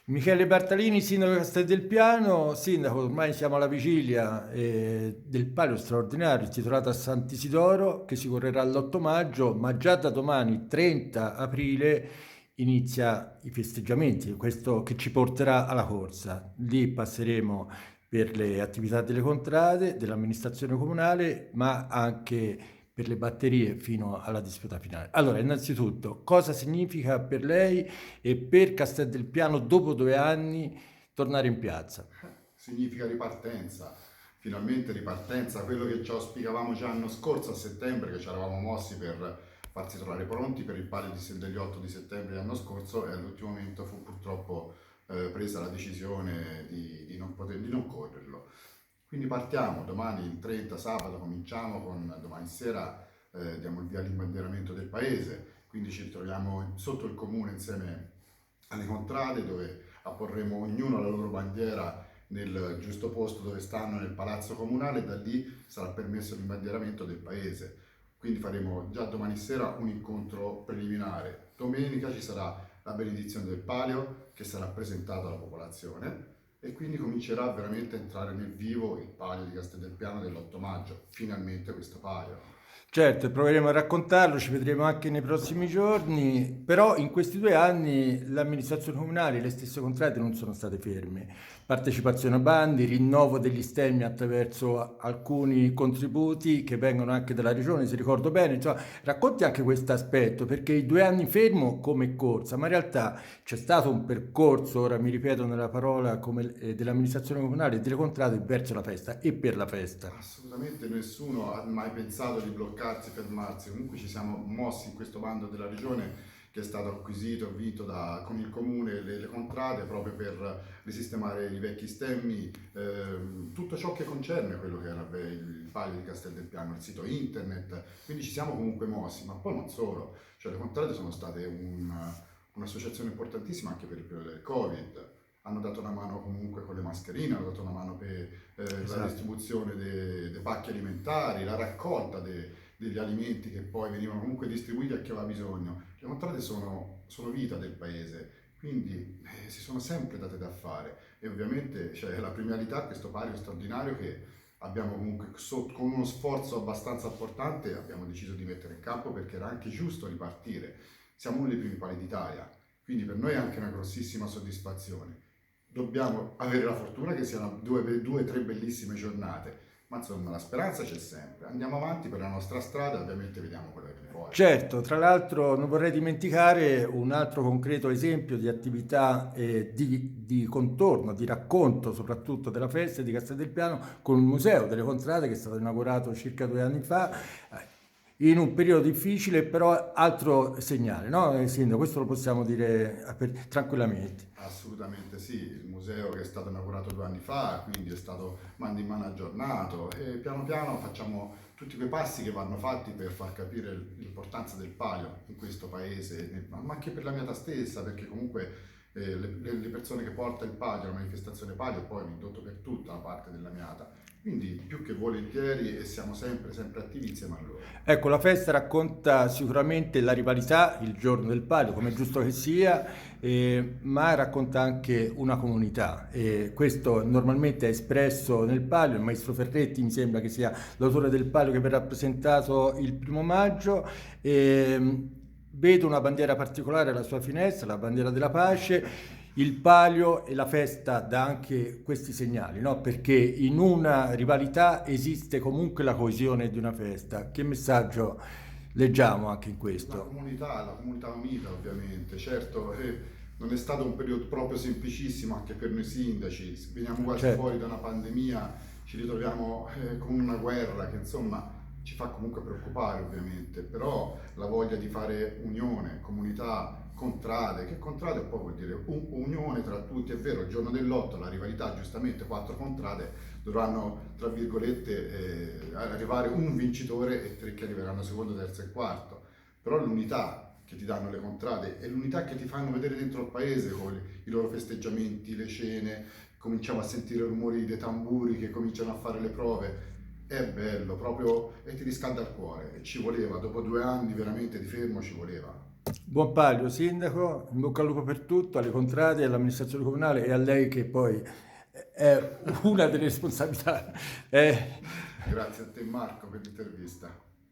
Michele Bartalini, sindaco di Castel del Piano. Sindaco, ormai siamo alla vigilia del palio straordinario intitolato a Sant'Isidoro che si correrà l'8 maggio, ma già da domani, 30 aprile, inizia i festeggiamenti, questo che ci porterà alla corsa. Lì passeremo per le attività delle contrade, dell'amministrazione comunale, ma anche per le batterie fino alla disputa finale. Allora, innanzitutto, cosa significa per lei e per Castel del Piano dopo 2 anni tornare in piazza? Significa ripartenza, finalmente ripartenza, quello che ci auspicavamo già l'anno scorso a settembre, che ci eravamo mossi per farsi trovare pronti per il palio degli 8 di settembre dell'anno scorso e all'ultimo momento fu purtroppo presa la decisione di non correrlo. Quindi partiamo domani il 30 sabato, cominciamo con domani sera, diamo il via all'imbandieramento del paese, quindi ci troviamo sotto il comune insieme alle contrade dove apporremo ognuno la loro bandiera nel giusto posto dove stanno nel palazzo comunale e da lì sarà permesso l'imbandieramento del paese. Quindi faremo già domani sera un incontro preliminare. Domenica ci sarà la benedizione del palio che sarà presentato alla popolazione e quindi comincerà veramente a entrare nel vivo il palio di Castel del Piano dell'8 maggio. Finalmente questo palio. Certo, proveremo a raccontarlo, ci vedremo anche nei prossimi giorni, però in questi 2 anni l'amministrazione comunale e le stesse contrade non sono state ferme. Partecipazione a bandi, rinnovo degli stemmi attraverso alcuni contributi che vengono anche dalla regione, se ricordo bene. Insomma, racconti anche questo aspetto, perché i 2 anni fermo come corsa, ma in realtà c'è stato un percorso, ora mi ripeto nella parola, come, dell'amministrazione comunale e delle contrade verso la festa e per la festa. Assolutamente nessuno ha mai pensato di bloccarsi, fermarsi, comunque ci siamo mossi in questo bando della regione che è stato acquisito, vinto con il comune e le contrade proprio per risistemare i vecchi stemmi, tutto ciò che concerne quello che era il palio di Castel del Piano, il sito internet, quindi ci siamo comunque mossi, ma poi non solo, cioè le contrade sono state un'associazione importantissima anche per il periodo del Covid. Hanno dato una mano comunque con le mascherine, hanno dato una mano per la Esatto. distribuzione dei pacchi alimentari, la raccolta degli alimenti che poi venivano comunque distribuiti a chi aveva bisogno. Le contrade sono vita del paese, quindi si sono sempre date da fare e ovviamente c'è la premialità, questo palio straordinario che abbiamo comunque con uno sforzo abbastanza importante abbiamo deciso di mettere in campo perché era anche giusto ripartire. Siamo uno dei primi pali d'Italia, quindi per noi è anche una grossissima soddisfazione. Dobbiamo avere la fortuna che siano due, tre bellissime giornate, ma insomma la speranza c'è sempre. Andiamo avanti per la nostra strada e ovviamente vediamo quello che viene fuori. Certo, tra l'altro non vorrei dimenticare un altro concreto esempio di attività di contorno, di racconto soprattutto della festa di Castel del Piano con il Museo delle Contrade che è stato inaugurato circa 2 anni fa, in un periodo difficile, però altro segnale, no? Sindaco, questo lo possiamo dire tranquillamente. Assolutamente sì, il museo che è stato inaugurato 2 anni fa, quindi è stato mano in mano aggiornato e piano piano facciamo tutti quei passi che vanno fatti per far capire l'importanza del palio in questo paese, ma anche per la Miata stessa, perché comunque le persone che porta il palio, la manifestazione palio, poi è un indotto per tutta la parte della Miata, quindi più che volentieri e siamo sempre, sempre attivi insieme a loro. Ecco, la festa racconta sicuramente la rivalità, il giorno del palio, come è giusto che sia, ma racconta anche una comunità. Questo normalmente è espresso nel palio, il maestro Ferretti mi sembra che sia l'autore del palio che verrà presentato il 1° maggio. Vedo una bandiera particolare alla sua finestra, la bandiera della pace. Il palio e la festa dà anche questi segnali, no? Perché in una rivalità esiste comunque la coesione di una festa. Che messaggio leggiamo anche in questo? La comunità unita ovviamente, certo, non è stato un periodo proprio semplicissimo anche per noi sindaci, veniamo quasi Certo. fuori da una pandemia, ci ritroviamo con una guerra che insomma ci fa comunque preoccupare ovviamente, però la voglia di fare unione, comunità, contrade, che contrade poi vuol dire unione tra tutti, è vero, il giorno dell'8 la rivalità, giustamente 4 contrade dovranno, tra virgolette, arrivare un vincitore e tre che arriveranno secondo, terzo e quarto, però l'unità che ti danno le contrade e l'unità che ti fanno vedere dentro il paese con i loro festeggiamenti, le cene, cominciamo a sentire rumori dei tamburi che cominciano a fare le prove, è bello proprio e ti riscalda il cuore e ci voleva, dopo 2 anni veramente di fermo ci voleva. Buon Palio, sindaco, in bocca al lupo per tutto, alle contrarie, all'amministrazione comunale e a lei che poi è una delle responsabilità. Grazie a te Marco per l'intervista.